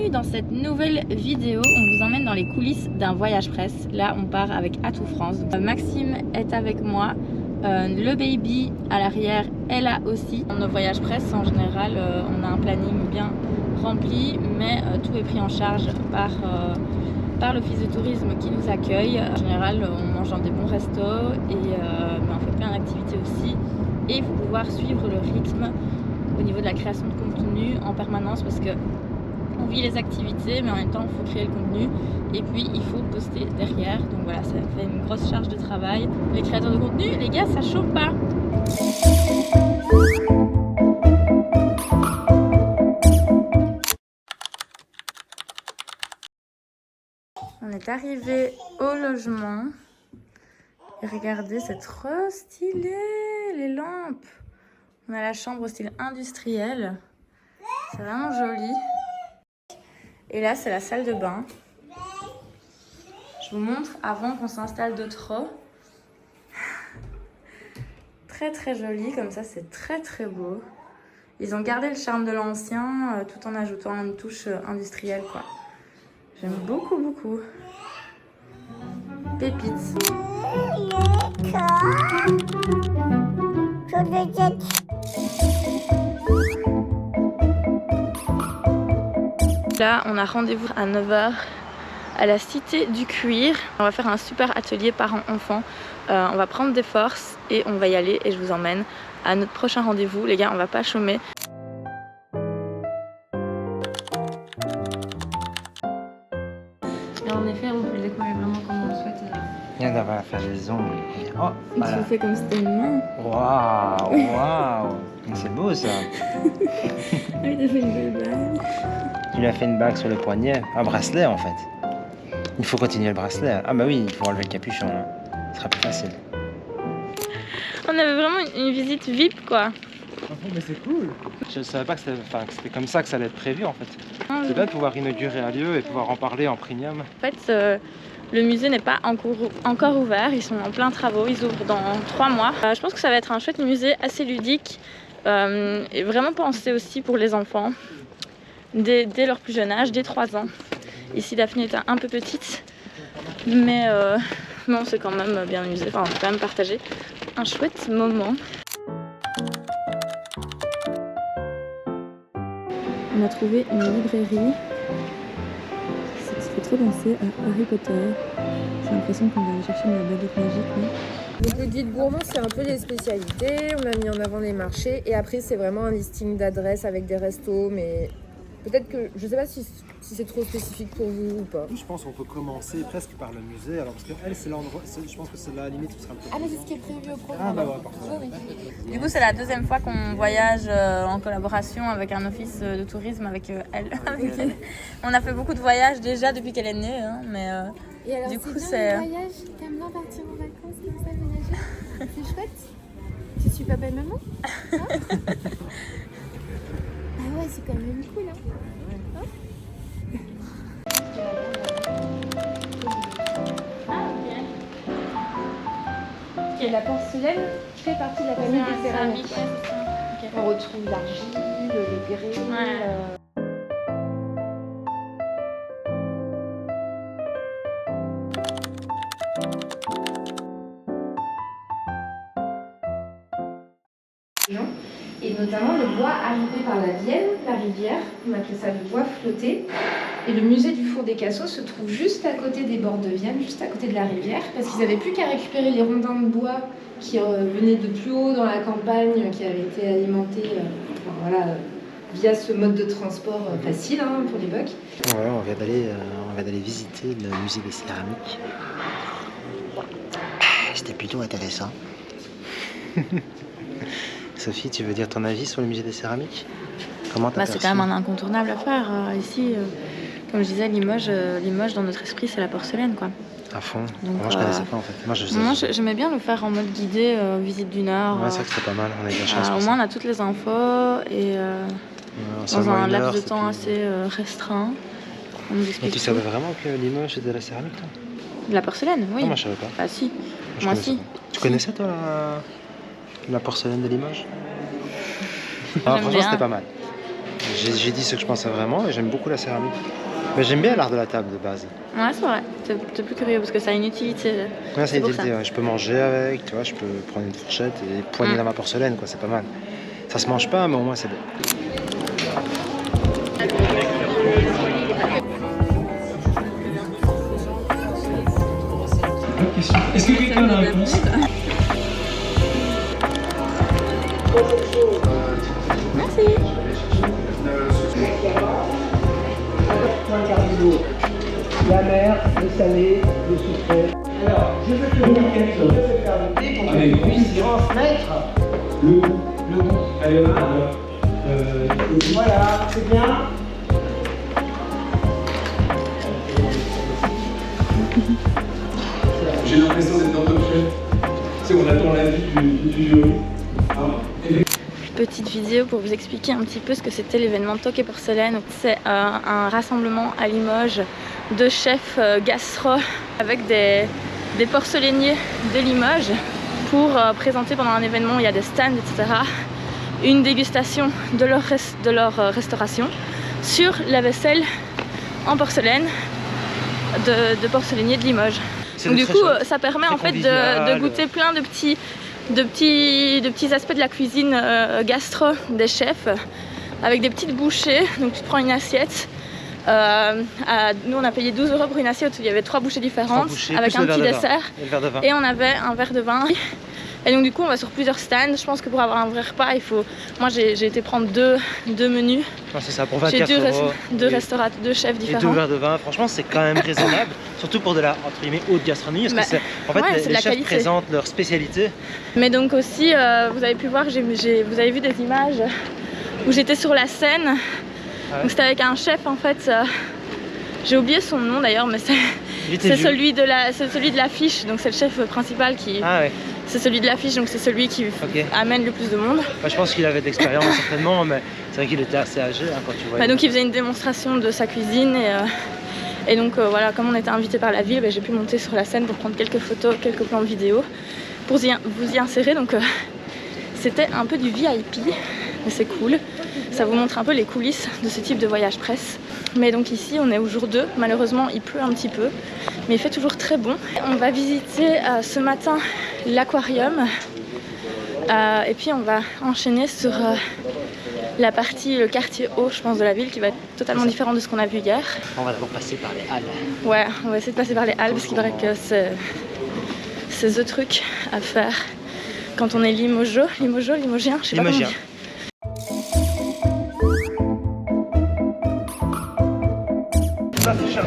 Bienvenue dans cette nouvelle vidéo. On vous emmène dans les coulisses d'un voyage presse. Là, on part avec Atout France. Maxime est avec moi. Le baby à l'arrière est là aussi. Dans nos voyages presse, en général, on a un planning bien rempli, mais tout est pris en charge par l'office de tourisme qui nous accueille. En général, on mange dans des bons restos et mais on fait plein d'activités aussi. Et il faut pouvoir suivre le rythme au niveau de la création de contenu en permanence parce que on vit les activités mais en même temps il faut créer le contenu et puis il faut poster derrière, donc voilà, ça fait une grosse charge de travail. Les créateurs de contenu, les gars, ça chauffe pas. On est arrivé au logement et regardez, c'est trop stylé, les lampes. On a la chambre au style industriel, c'est vraiment joli. Et là, c'est la salle de bain. Je vous montre avant qu'on s'installe de trop. Très très joli, comme ça, c'est très très beau. Ils ont gardé le charme de l'ancien tout en ajoutant une touche industrielle, quoi. J'aime beaucoup, beaucoup. Pépites. Là, on a rendez-vous à 9 h à la Cité du Cuir. On va faire un super atelier parents-enfants. On va prendre des forces et on va y aller et je vous emmène à notre prochain rendez-vous. Les gars, on va pas chômer. Et en effet, on peut le décorer vraiment comme on le souhaite. Viens d'avoir à faire les ongles. Oh, voilà. Tu fais comme si c'était une main. Waouh, waouh. C'est beau ça. Oui, t'as fait une belle bague. Tu lui as fait une bague sur le poignet. Un bracelet en fait. Il faut continuer le bracelet. Ah bah oui, il faut enlever le capuchon. Hein. Ce sera plus facile. On avait vraiment une visite VIP quoi. Mais c'est cool. Je ne savais pas que c'était comme ça que ça allait être prévu en fait. C'est bien de pouvoir inaugurer un lieu et pouvoir en parler en premium. En fait, le musée n'est pas encore ouvert. Ils sont en plein travaux. Ils ouvrent dans 3 mois. Je pense que ça va être un chouette musée assez ludique. Et vraiment pensé aussi pour les enfants. Dès leur plus jeune âge, dès 3 ans. Ici, Daphné était un peu petite. Mais on s'est quand même bien amusé. Enfin, on a quand même partagé un chouette moment. On a trouvé une librairie. Ça fait trop penser à Harry Potter. J'ai l'impression qu'on va aller chercher la baguette magique. Mais... Donc le guide gourmand, c'est un peu les spécialités. On a mis en avant les marchés. Et après, c'est vraiment un listing d'adresses avec des restos. Mais peut-être que, je sais pas si c'est trop spécifique pour vous ou pas. Je pense qu'on peut commencer presque par le musée. Alors parce que elle, c'est l'endroit, je pense que c'est la limite où sera le plus. Ah mais c'est ce qui est prévu au programme. Ah bah ouais, parfait. Oui. Du coup, c'est la deuxième fois qu'on voyage en collaboration avec un office de tourisme avec elle. Okay. On a fait beaucoup de voyages déjà depuis qu'elle est née, hein, mais et alors, du coup c'est bien le voyage. T'aimes bien partir en vacances comme ça, voyager? C'est chouette. Tu suis papa et maman? Hein? Ah ouais, c'est quand même cool, hein. Et la porcelaine fait partie de la famille des céramiques. Okay. On retrouve l'argile, les grès. Ouais. Et notamment le bois arrivé par la Vienne, la rivière, on appelait ça le bois flotté. Et le musée du Four des Cassos se trouve juste à côté des bords de Vienne, juste à côté de la rivière, parce qu'ils n'avaient plus qu'à récupérer les rondins de bois qui venaient de plus haut dans la campagne, qui avaient été alimentés via ce mode de transport facile pour l'époque. Ouais, on vient d'aller visiter le musée des céramiques. C'était plutôt intéressant. Sophie, tu veux dire ton avis sur le musée des céramiques? Comment t'as perçu? C'est quand même un incontournable à faire ici. Comme je disais, Limoges, dans notre esprit, c'est la porcelaine, quoi. À fond. Donc, moi, je connaissais pas en fait. Moi, j'aimais bien le faire en mode guidé, visite du Nord. Ouais, c'est vrai que c'était pas mal. On a eu de la chance. Au moins, on a toutes les infos et dans un laps de temps assez restreint. Et tu savais vraiment que Limoges c'était de la céramique, toi? De la porcelaine, oui. Non, moi, je savais pas. Ah si. Moi, si. Tu connaissais, toi, la porcelaine de Limoges? Franchement, c'était pas mal. J'ai dit ce que je pensais vraiment et j'aime beaucoup la céramique. Mais j'aime bien l'art de la table de base. Ouais, c'est vrai. T'es plus curieux parce que ça a une utilité. Ouais, c'est pour utilité, ouais. Je peux manger avec, tu vois, je peux prendre une fourchette et poigner dans ma porcelaine, quoi, c'est pas mal. Ça se mange pas, mais au moins c'est bon. Est-ce que quelqu'un a la réponse? Merci. La mer, le salé, le sucré. Alors, je veux te faire goûter pour que tu puisses transmettre Le goût. Allez, voilà, c'est bien. j'ai l'impression d'être dans Top Chef. C'est on attend l'avis du jury. Hein? Petite vidéo pour vous expliquer un petit peu ce que c'était l'événement Toc et Porcelaine. C'est un rassemblement à Limoges de chefs gastro avec des porcelainiers de Limoges pour présenter pendant un événement, il y a des stands, etc. Une dégustation de leur restauration sur la vaisselle en porcelaine de porcelainiers de Limoges. Donc du coup, ça permet en fait de goûter plein de petits aspects de la cuisine gastro des chefs avec des petites bouchées. Donc tu te prends une assiette. Nous on a payé 12 € pour une assiette où il y avait 3 bouchées différentes avec un petit dessert et on avait un verre de vin. Et donc du coup on va sur plusieurs stands. Je pense que pour avoir un vrai repas il faut... Moi j'ai été prendre deux menus. C'est ça, pour 24 €. Deux chefs différents. Et 2 verres de vin, franchement c'est quand même raisonnable. Surtout pour de la entre guillemets haute gastronomie. Parce que en fait les chefs présentent leur spécialité. Mais donc aussi vous avez pu voir, vous avez vu des images où j'étais sur la scène. Donc c'était avec un chef en fait. J'ai oublié son nom d'ailleurs, mais c'est celui de l'affiche. Donc c'est le chef principal qui... Ah ouais. C'est celui de l'affiche, donc c'est celui qui amène le plus de monde. Bah, je pense qu'il avait de l'expérience certainement, mais c'est vrai qu'il était assez âgé hein, quand tu vois. Bah, donc il faisait une démonstration de sa cuisine et donc voilà, comme on était invité par la ville, bah, j'ai pu monter sur la scène pour prendre quelques photos, quelques plans de vidéo pour vous y insérer. Donc c'était un peu du VIP, mais c'est cool. Ça vous montre un peu les coulisses de ce type de voyage presse. Mais donc ici on est au jour 2, malheureusement il pleut un petit peu, mais il fait toujours très bon. On va visiter ce matin l'aquarium et puis on va enchaîner sur la partie, le quartier haut je pense de la ville qui va être totalement différent de ce qu'on a vu hier. On va d'abord passer par les halles. Ouais, on va essayer de passer par les halles parce qu'il paraît que c'est the truc à faire quand on est limogien, je sais pas comment dire. Ça, c'est cher.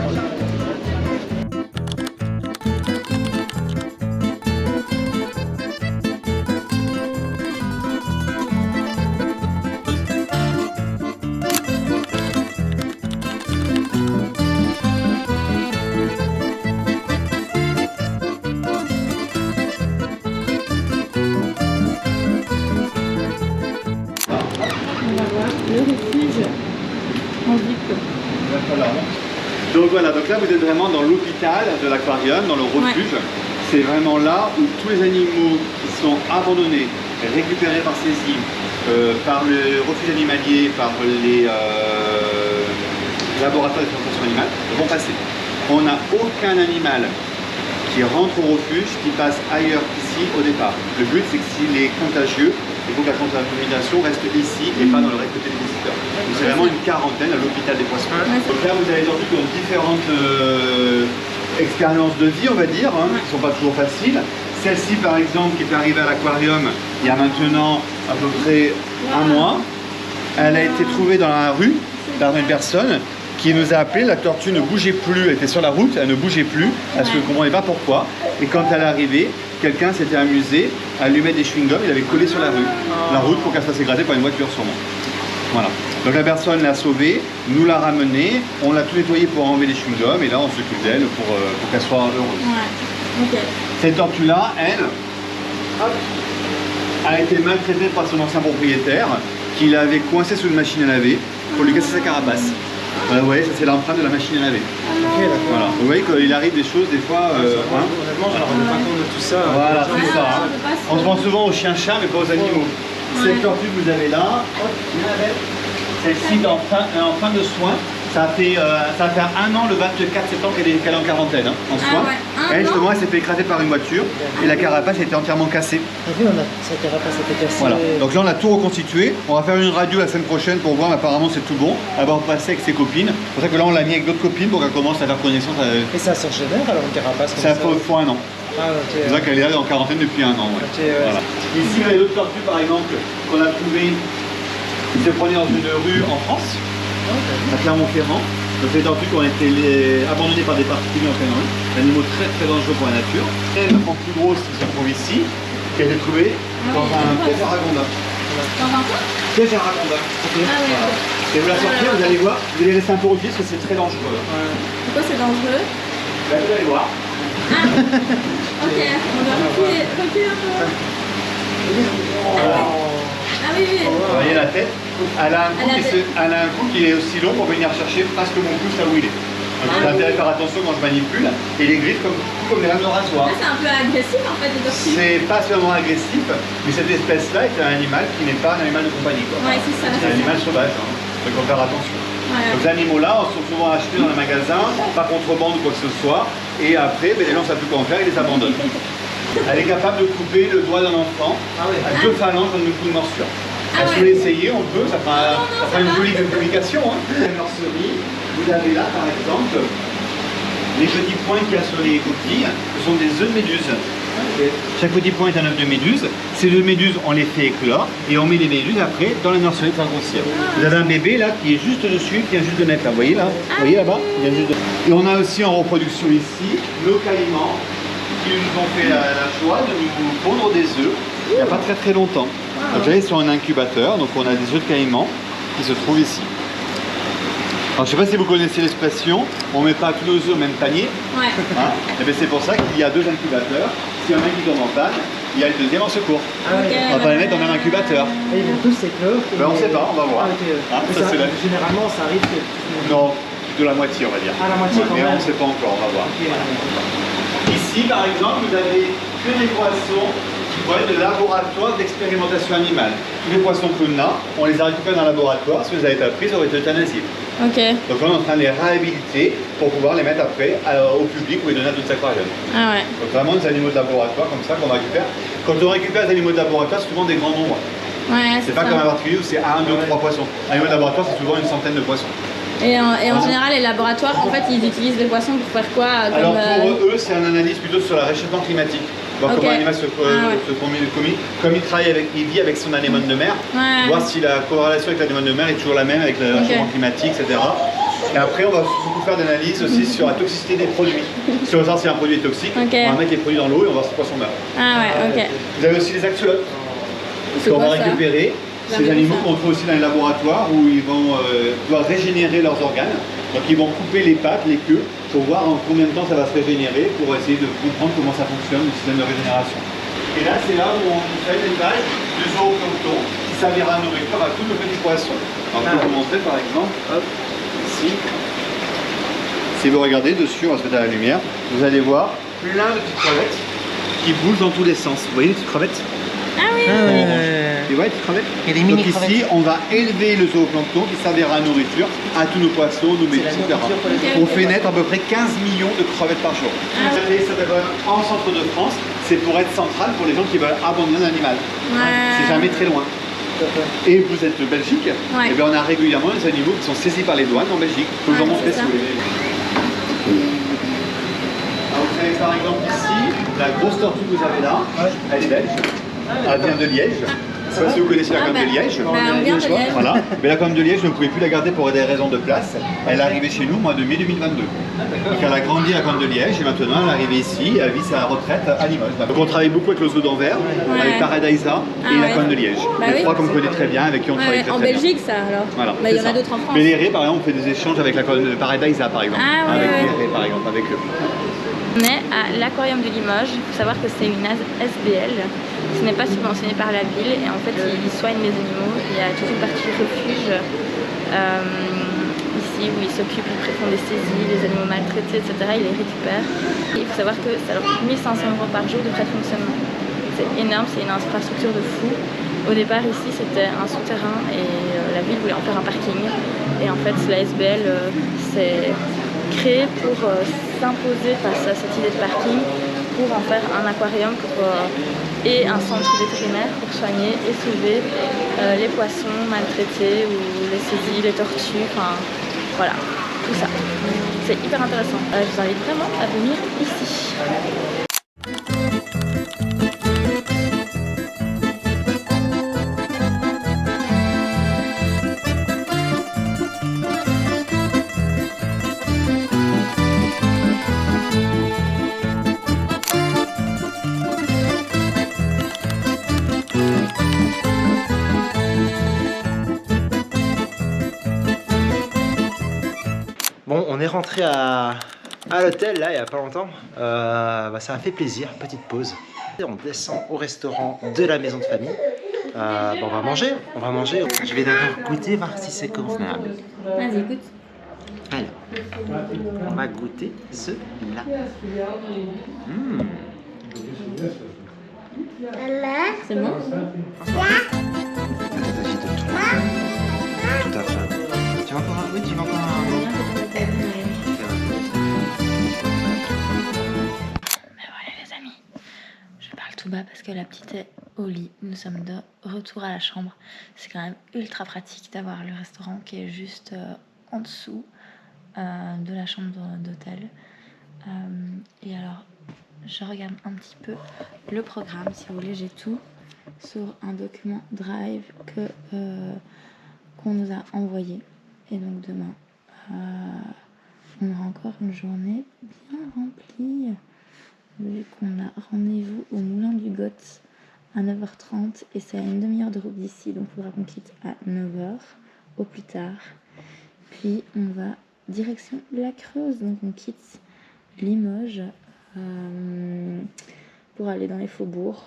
Donc voilà, donc là vous êtes vraiment dans l'hôpital de l'aquarium, dans le refuge. Ouais. C'est vraiment là où tous les animaux qui sont abandonnés, récupérés par saisi, par le refuge animalier, par les laboratoires de transplantation animale, vont passer. On n'a aucun animal qui rentre au refuge, qui passe ailleurs qu'ici au départ. Le but c'est que s'il est contagieux, il faut que la contamination reste ici et pas dans le reste des visiteurs. Donc c'est vraiment une quarantaine à l'hôpital des poissons. Donc là vous avez des orties qui ont différentes expériences de vie on va dire, hein, qui ne sont pas toujours faciles. Celle-ci par exemple qui est arrivée à l'aquarium il y a maintenant à peu près un mois. Elle a été trouvée dans la rue par une personne qui nous a appelé, la tortue ne bougeait plus, elle était sur la route, elle ne bougeait plus, parce que je ne comprenais pas pourquoi. Et quand elle est arrivée, quelqu'un s'était amusé à lui mettre des chewing-gums, il avait collé sur la route pour qu'elle se fasse écraser par une voiture sûrement. Voilà. Donc la personne l'a sauvée, nous l'a ramenée, on l'a tout nettoyé pour enlever les chewing-gums, et là on s'occupe d'elle pour qu'elle soit heureuse. Ouais. Okay. Cette tortue-là, elle, a été maltraitée par son ancien propriétaire, qui l'avait coincée sous une machine à laver pour lui casser sa carapace. Vous voyez, ça c'est l'empreinte de la machine à laver. Ok, d'accord. Voilà. Vous voyez qu'il arrive des choses des fois. Honnêtement, je ne me rends pas compte de tout ça. Voilà, c'est ça. On se pense souvent aux chiens-chats, mais pas aux animaux. Cette tortue que vous avez là, hop, Celle-ci en fin de soins. Ça va faire 1 an le 24 septembre qu'elle est en quarantaine, hein, en soins. Ouais, Elle, justement, elle s'est fait écraser par une voiture et la carapace était entièrement cassée. T'as vu, sa carapace était cassée. Voilà. Donc là, on a tout reconstitué. On va faire une radio la semaine prochaine pour voir. Apparemment, c'est tout bon. Elle va repasser avec ses copines. C'est pour ça que là, on l'a mis avec d'autres copines pour qu'elle commence à faire connaissance. Et ça se régénère alors une carapace comme ça faut 1 an. Ah, ok. C'est vrai qu'elle est là en quarantaine depuis 1 an. Ouais. Ok, ouais. Voilà. Ici, il y a d'autres tortues, par exemple, qu'on a trouvées. Ils se prenaient dans une rue en France, à Clermont-Ferrand. Donc les tortues qui ont été abandonnées par des particuliers en pleine rue, animaux très très dangereux pour la nature. Et le plus grosse qui se trouve ici, qui a été trouvée dans un piège à ragondin. Dans un quoi? Piège à ragondin. Okay. Ah oui, Voilà. Et vous la sortir, vous allez voir, vous allez rester un peu au pied parce que c'est très dangereux. Pourquoi c'est dangereux? Là, vous allez voir. Ah, ok, on doit reculer un peu. Ah oui, oui. Vous voyez la tête, elle a un cou qui est aussi long pour venir chercher presque mon pouce là où il est. Donc j'ai intérêt à faire attention quand je manipule. Et les griffes comme les lames de rasoir. C'est un peu agressif en fait, les tortues. C'est pas seulement agressif, mais cette espèce-là est un animal qui n'est pas un animal de compagnie. Ouais, c'est ça. C'est un animal sauvage, hein. Donc il faut faire attention. Ouais. Donc ces animaux-là sont souvent achetés dans les magasins, par contrebande ou quoi que ce soit, et après, les gens ne savent plus quoi en faire, ils les abandonnent. Elle est capable de couper le doigt d'un enfant à 2 phalanges dans une coup de morsure. Si vous l'essayez, on peut, ça fera une jolie publication. Hein. La nurserie, vous avez là par exemple les petits points qu'il y a sur les coquilles, ce sont des œufs de méduse. Chaque petit point est un œuf de méduse. Ces œufs de méduse, on les fait éclore et on met les méduses après dans la nurserie pour grossir. Vous avez un bébé là qui est juste dessus, qui vient juste de naître là. Vous voyez là? Vous voyez là-bas? Et on a aussi en reproduction ici nos caïmans qui nous ont fait la joie de nous pondre des œufs il n'y a pas très très longtemps. Donc là ils sont en incubateur, donc on a des œufs de caïmans qui se trouvent ici. Alors je ne sais pas si vous connaissez l'expression, on ne met pas tous nos œufs au même panier. Ouais. Hein, et bien c'est pour ça qu'il y a 2 incubateurs. S'il y en a un qui tombe en panne, il y a le deuxième en secours. On va pas les mettre dans le même incubateur. Et ils vont tous s'éclore. Ben, on ne sait pas, on va voir. Ah, okay. Généralement ça arrive que... Non, de la moitié on va dire. Ah, la moitié quand mais même. on ne sait pas encore, on va voir. Okay. Ici par exemple, vous avez que des poissons qui vont être de laboratoire d'expérimentation animale. Tous les poissons que l'on a, on les a récupérés dans le laboratoire. Si vous n'avez pas pris, ils auraient été euthanasiés. Ok. Donc là, on est en train de les réhabiliter pour pouvoir les mettre après au public ou les donner à d'autres aquariums. Ah ouais. Donc vraiment des animaux de laboratoire comme ça qu'on récupère. Quand on récupère des animaux de laboratoire, c'est souvent des grands nombres. Ouais, c'est pas comme un particulier où c'est 1, 2, 3 poissons. Un animal de laboratoire, c'est souvent une centaine de poissons. Et en général, les laboratoires, en fait, ils utilisent des poissons pour faire quoi comme, Alors pour eux, c'est une analyse plutôt sur le réchauffement climatique. Voir comment l'animal se communique, comme il vit avec son anémone de mer, voir si la corrélation avec l'anémone de mer est toujours la même avec le réchauffement climatique, etc. Et après, on va beaucoup faire d'analyses aussi sur la toxicité des produits. Si on veut savoir si un produit est toxique, on va mettre les produits dans l'eau et on va voir si le poisson meurt. Ah ouais, ok. Vous avez aussi les axolotes qu'on va récupérer. Ces animaux qu'on trouve aussi dans les laboratoires où ils vont doivent régénérer leurs organes. Donc ils vont couper les pattes, les queues, pour voir en combien de temps ça va se régénérer, pour essayer de comprendre comment ça fonctionne, le système de régénération. Et là, c'est là où on fait l'élevage de zooplancton qui servira à nourrir à tous nos petits poissons. Alors je vais vous montrer par exemple, hop, ici. Si vous regardez dessus, on va se mettre à la lumière, vous allez voir plein de petites crevettes qui bougent dans tous les sens. Vous voyez les petites crevettes? Ah oui. Et ouais, petites crevettes. Et des donc mini crevettes. ici, on va élever le zooplancton qui servira à nourriture à tous nos poissons, nos méduses, etc. On fait naître à peu près 15 millions de crevettes par jour. En centre de France, c'est pour être central pour les gens qui veulent abandonner un animal. C'est jamais très loin. Et vous êtes de Belgique, et bien on a régulièrement des animaux qui sont saisis par les douanes en Belgique. Je peux vous en montrer si vous voulez. Alors vous savez par exemple ici, la grosse tortue que vous avez là, elle est belge. Elle vient de Liège. Je ne sais pas si vous connaissez la corne de Liège. On vient de Liège. Voilà. Mais la corne de Liège, je ne pouvais plus la garder pour des raisons de place. Elle est arrivée chez nous au mois de mai 2022. Donc elle a grandi la corne de Liège et maintenant elle est arrivée ici. Elle vit sa retraite à Limoges. Donc on travaille beaucoup avec le zoo d'Anvers, avec Paradisa et la corne de Liège. Les trois qu'on connaît très bien, avec qui on travaille très bien. En Belgique, ça alors. Voilà. Il y en a d'autres en France. Mais les raies, par exemple, on fait des échanges avec la corne de Paradisa, par exemple. Avec les raies, par exemple, avec eux. On est à l'aquarium de Limoges. Il faut savoir que c'est une SBL. Ce n'est pas subventionné par la ville et en fait ils soignent les animaux. Il y a toute une partie refuge ici où ils s'occupent, ils font des saisies, les animaux maltraités, etc. Ils les récupèrent. Et il faut savoir que ça leur coûte 1 500 € par jour de frais de fonctionnement. C'est énorme, c'est une infrastructure de fou. Au départ ici c'était un souterrain et la ville voulait en faire un parking. Et en fait la SBL s'est créée pour s'imposer face à cette idée de parking, pour en faire un aquarium et un centre vétérinaire pour soigner et sauver les poissons maltraités ou les saisies, les tortues, enfin voilà, tout ça. C'est hyper intéressant. Je vous invite vraiment à venir ici. Bon, on est rentré à l'hôtel là il y a pas longtemps. Ça a fait plaisir, petite pause. Et on descend au restaurant de la maison de famille. On va manger, Je vais d'abord goûter, voir si c'est convenable. Vas-y, goûte. Alors, on va goûter celui-là. C'est bon? Tout à fait. Tu vas encore un? Oui, tu vas encore un. Mais voilà les amis, je parle tout bas parce que la petite est au lit. Nous sommes de retour à la chambre. C'est quand même ultra pratique d'avoir le restaurant qui est juste en dessous de la chambre d'hôtel. Et alors, je regarde un petit peu le programme. Si vous voulez, j'ai tout sur un document Drive qu'on nous a envoyé. Et donc demain, on aura encore une journée bien remplie. Vu qu'on a rendez-vous au Moulin du Got à 9h30 et c'est à une demi-heure de route d'ici, donc il faudra qu'on quitte à 9h au plus tard. Puis on va direction la Creuse, donc on quitte Limoges pour aller dans les faubourgs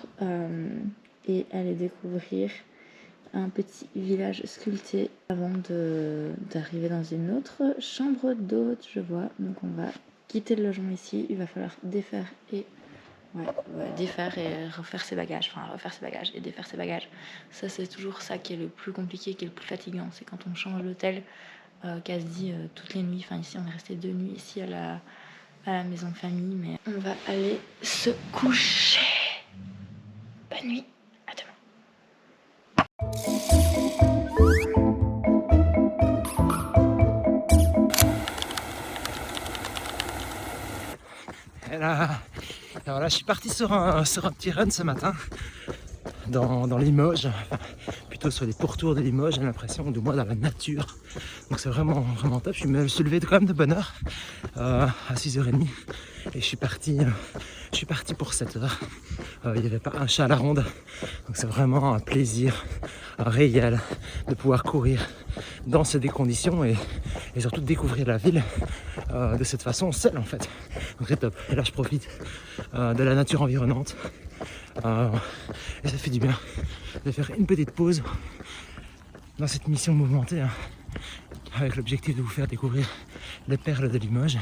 et aller découvrir un petit village sculpté avant d'arriver dans une autre chambre d'hôte, je vois. Donc on va quitter le logement ici, il va falloir défaire et refaire ses bagages, et défaire ses bagages. Ça c'est toujours ça qui est le plus compliqué, qui est le plus fatigant, c'est quand on change d'hôtel quasi toutes les nuits. Enfin ici on est resté 2 nuits ici à la maison de famille, mais on va aller se coucher. Bonne nuit, à demain. Et là, alors là, je suis parti sur un petit run ce matin dans Limoges, enfin, plutôt sur les pourtours de Limoges, j'ai l'impression, de moi dans la nature. Donc c'est vraiment top. Je me suis levé quand même de bonne heure à 6h30 et je suis parti pour 7h. Il n'y avait pas un chat à la ronde, donc c'est vraiment un plaisir, un régal de pouvoir courir dans ces conditions et surtout de découvrir la ville de cette façon seule en fait. Donc c'est top. Et là je profite de la nature environnante et ça fait du bien de faire une petite pause dans cette mission mouvementée avec l'objectif de vous faire découvrir les perles de Limoges.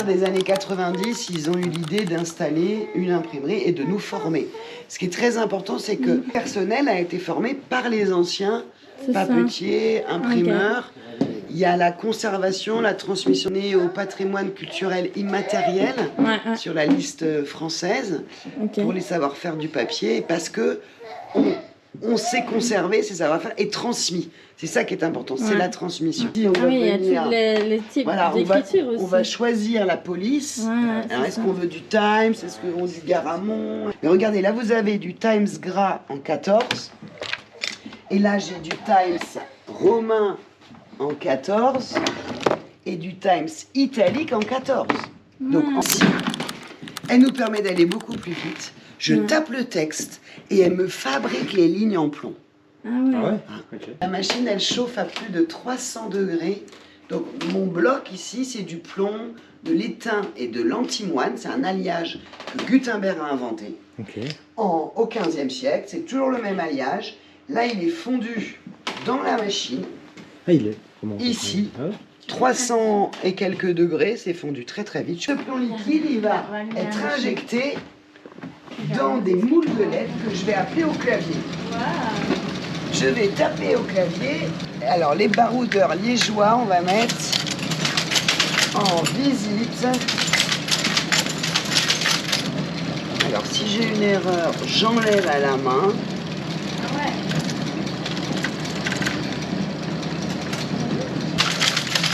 Des années 90, ils ont eu l'idée d'installer une imprimerie et de nous former. Ce qui est très important, c'est que le personnel a été formé par les anciens papetiers, imprimeurs. Okay. Il y a la conservation, la transmission au patrimoine culturel immatériel sur la liste française pour les savoir-faire du papier, parce que on sait conserver ces savoir-faire et transmis. C'est ça qui est important, c'est la transmission. Il y a tous les types d'écriture aussi. On va choisir la police. Alors, est-ce qu'on veut du Times? Est-ce qu'on veut du Garamond? Mais regardez, là vous avez du Times gras en 14. Et là j'ai du Times romain en 14. Et du Times italique en 14. Donc elle nous permet d'aller beaucoup plus vite. Je tape le texte et elle me fabrique les lignes en plomb. La machine, elle chauffe à plus de 300 degrés. Donc mon bloc ici, c'est du plomb, de l'étain et de l'antimoine. C'est un alliage que Gutenberg a inventé au 15e siècle. C'est toujours le même alliage. Là, il est fondu dans la machine. Ici, 300 et quelques degrés, c'est fondu très très vite. Ce plomb liquide, il va être injecté dans des moules de lettres que je vais appeler au clavier. je vais taper au clavier. Alors les baroudeurs liégeois, on va mettre en visite. Alors si j'ai une erreur, j'enlève à la main.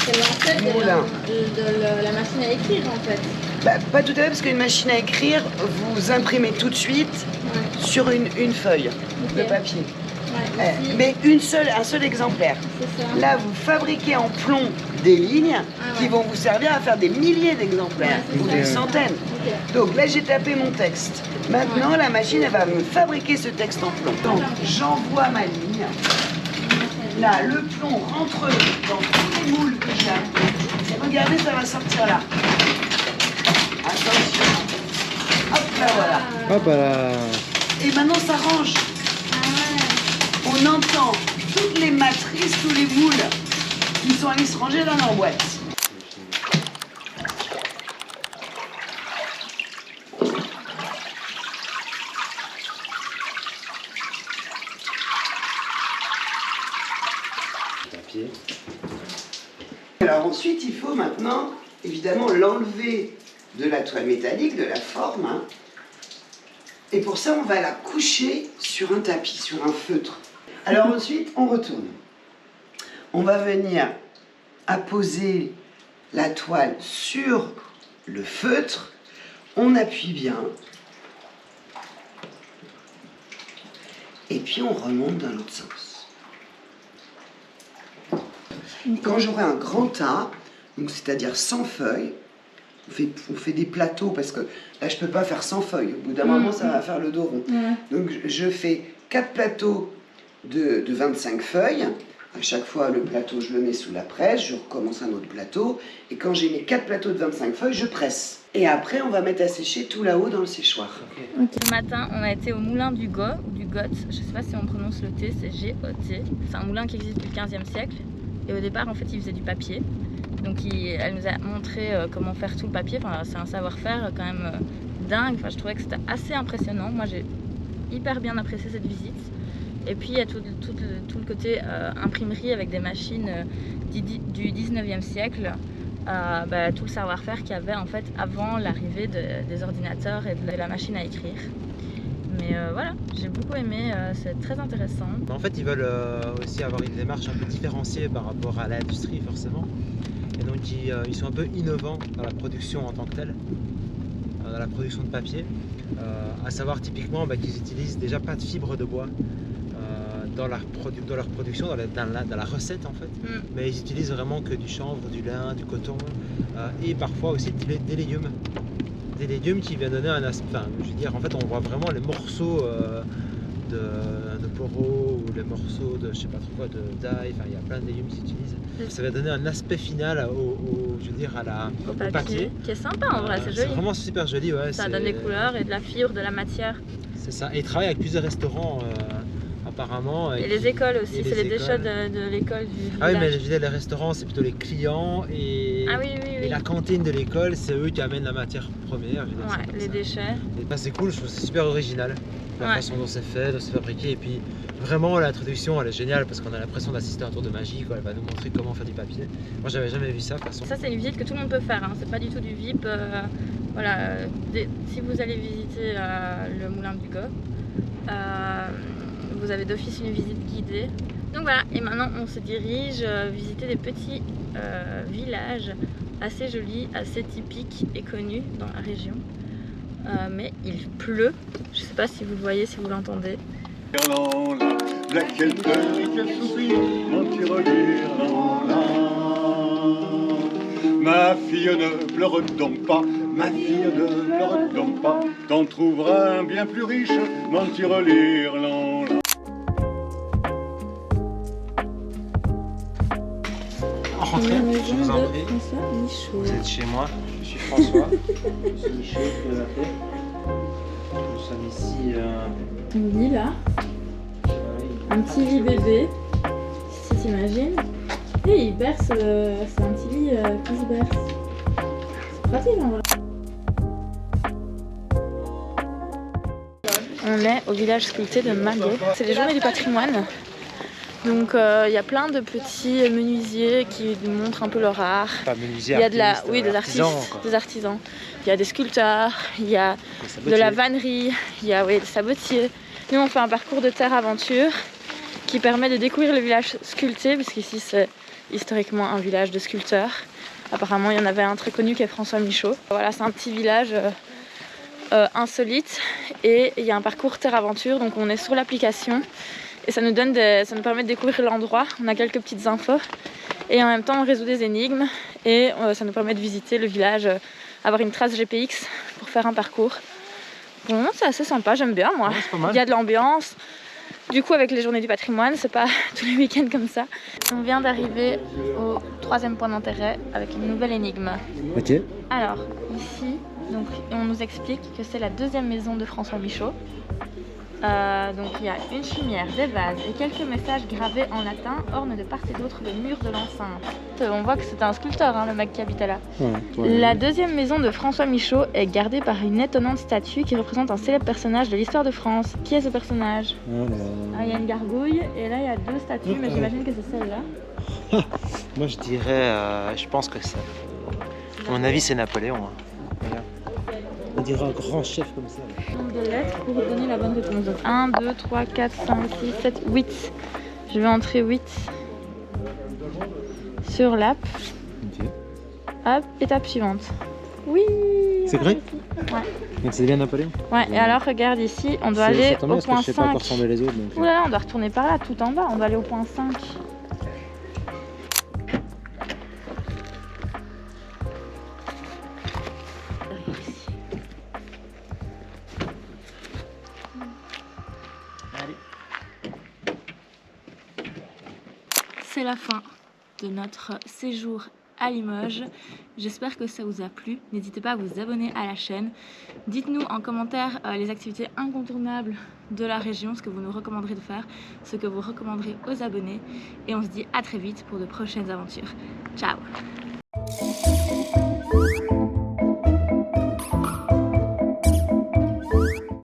C'est l'ancêtre de la machine à écrire en fait. Bah, pas tout à fait, parce qu'une machine à écrire, vous imprimez tout de suite sur une feuille de papier. Ouais, mais un seul exemplaire. C'est ça. Là, vous fabriquez en plomb des lignes qui vont vous servir à faire des milliers d'exemplaires, ou des centaines. Donc là, j'ai tapé mon texte. Maintenant, la machine, elle va me fabriquer ce texte en plomb. Donc, j'envoie ma ligne. Là, le plomb rentre dans tous les moules que j'ai appris. Regardez, ça va sortir là. Attention. Hop là, voilà. Hop là. Et maintenant, ça range. On entend toutes les matrices, tous les moules qui sont allés se ranger dans leur boîte. Alors ensuite, il faut maintenant, évidemment, l'enlever de la toile métallique, de la forme. Hein. Et pour ça, on va la coucher sur un tapis, sur un feutre. Alors ensuite, on retourne. On va venir apposer la toile sur le feutre. On appuie bien. Et puis on remonte dans l'autre sens. Quand j'aurai un grand tas, donc c'est-à-dire 100 feuilles, on fait des plateaux parce que là je peux pas faire 100 feuilles. Au bout d'un moment, ça va faire le dos rond. Donc je fais 4 plateaux de 25 feuilles. À chaque fois, le plateau, je le mets sous la presse, je recommence un autre plateau. Et quand j'ai mes 4 plateaux de 25 feuilles, je presse. Et après, on va mettre à sécher tout là-haut dans le séchoir. Ce matin, on a été au moulin du Got, ou du Got, je sais pas si on prononce le T, c'est G-O-T. C'est un moulin qui existe depuis le 15e siècle. Et au départ, en fait, il faisait du papier. Donc elle nous a montré comment faire tout le papier. Enfin, c'est un savoir-faire quand même dingue. Enfin, je trouvais que c'était assez impressionnant. Moi, j'ai hyper bien apprécié cette visite. Et puis il y a tout le côté imprimerie avec des machines du 19e siècle. Tout le savoir-faire qu'il y avait en fait avant l'arrivée des ordinateurs et de la machine à écrire. Mais voilà, j'ai beaucoup aimé, c'est très intéressant. En fait, ils veulent aussi avoir une démarche un peu différenciée par rapport à l'industrie forcément. Et donc ils sont un peu innovants dans la production en tant que telle, dans la production de papier. À savoir typiquement qu'ils utilisent déjà pas de fibres de bois dans leur production, dans la recette en fait. Mais ils utilisent vraiment que du chanvre, du lin, du coton et parfois aussi des légumes. Des légumes qui viennent donner un aspect, je veux dire, en fait on voit vraiment les morceaux de poro ou les morceaux de je sais pas trop quoi, d'ail, enfin il y a plein de légumes qui s'utilisent. Ça va donner un aspect final au papier. Qui est sympa en vrai, c'est joli. C'est vraiment super joli, ouais. Ça donne des couleurs et de la fibre, de la matière. C'est ça, et ils travaillent avec plusieurs restaurants apparemment. Et les écoles aussi, c'est les déchets de l'école du village. Ah oui, mais je disais les restaurants c'est plutôt les clients et, et la cantine de l'école c'est eux qui amènent la matière première. Ouais, les déchets. Et c'est cool, je trouve que c'est super original. La façon dont c'est fait, dont c'est fabriqué, et puis vraiment l'introduction elle est géniale parce qu'on a l'impression d'assister à un tour de magie, quoi. Elle va nous montrer comment faire du papier. Moi j'avais jamais vu ça de toute façon. Ça c'est une visite que tout le monde peut faire, hein. C'est pas du tout du VIP. Voilà, si vous allez visiter le moulin du Got, vous avez d'office une visite guidée. Donc voilà, et maintenant on se dirige visiter des petits villages assez jolis, assez typiques et connus dans la région. Mais il pleut, je sais pas si vous le voyez, si vous l'entendez. Ma fille ne pleure donc pas, ma fille ne pleure donc pas, t'en trouveras un bien plus riche, mentir lire l'an. Rentrez, je vous en prie. Vous êtes chez moi, je suis François, je suis Michaud, nous sommes ici. Un lit là, un petit lit bébé, si t'imagines. Et il berce, c'est un petit lit qui se berce. C'est pratique en vrai. On est au village sculpté de Magot. C'est les journées du patrimoine. Donc il y a plein de petits menuisiers qui nous montrent un peu leur art. Pas menuisier, Il y a de la, artiste, oui, des artisan, artistes, quoi. des artisans. Il y a des sculpteurs, il y a de la vannerie, il y a des sabotiers. Nous on fait un parcours de terre aventure qui permet de découvrir le village sculpté, puisqu'ici c'est historiquement un village de sculpteurs. Apparemment il y en avait un très connu qui est François Michaud. Voilà, c'est un petit village insolite et il y a un parcours terre aventure, donc on est sur l'application et ça nous permet de découvrir l'endroit. On a quelques petites infos et en même temps on résout des énigmes et ça nous permet de visiter le village, avoir une trace GPX pour faire un parcours. Pour le moment c'est assez sympa, j'aime bien moi. Ouais, il y a de l'ambiance. Du coup avec les journées du patrimoine, c'est pas tous les week-ends comme ça. On vient d'arriver au 3e point d'intérêt avec une nouvelle énigme. Ok. Alors ici, donc, on nous explique que c'est la 2e maison de François Michaud. Donc il y a une chaumière, des vases et quelques messages gravés en latin ornent de part et d'autre le mur de l'enceinte. On voit que c'est un sculpteur, hein, le mec qui habite là. La 2e maison de François Michaud est gardée par une étonnante statue qui représente un célèbre personnage de l'histoire de France. Qui est ce personnage? Il y a une gargouille et là il y a 2 statues, mais j'imagine que c'est celle-là. Moi je dirais, je pense que ça. À mon avis c'est Napoléon. Hein. Regarde. On dirait un grand chef comme ça. Nombre de lettres pour donner la bonne réponse. Donc 1, 2, 3, 4, 5, 6, 7, 8. Je vais entrer 8 sur l'app. Ok. Hop, étape suivante. Oui. C'est vrai? Ouais. Donc c'est bien Napoléon? Ouais, et alors regarde ici, on doit aller au point 5. Je sais pas à quoi ressemblaient les autres. Donc... Oula, on doit retourner par là, tout en bas, on doit aller au point 5. C'est la fin de notre séjour à Limoges. J'espère que ça vous a plu. N'hésitez pas à vous abonner à la chaîne. Dites-nous en commentaire les activités incontournables de la région, ce que vous nous recommanderez de faire, ce que vous recommanderez aux abonnés. Et on se dit à très vite pour de prochaines aventures. Ciao!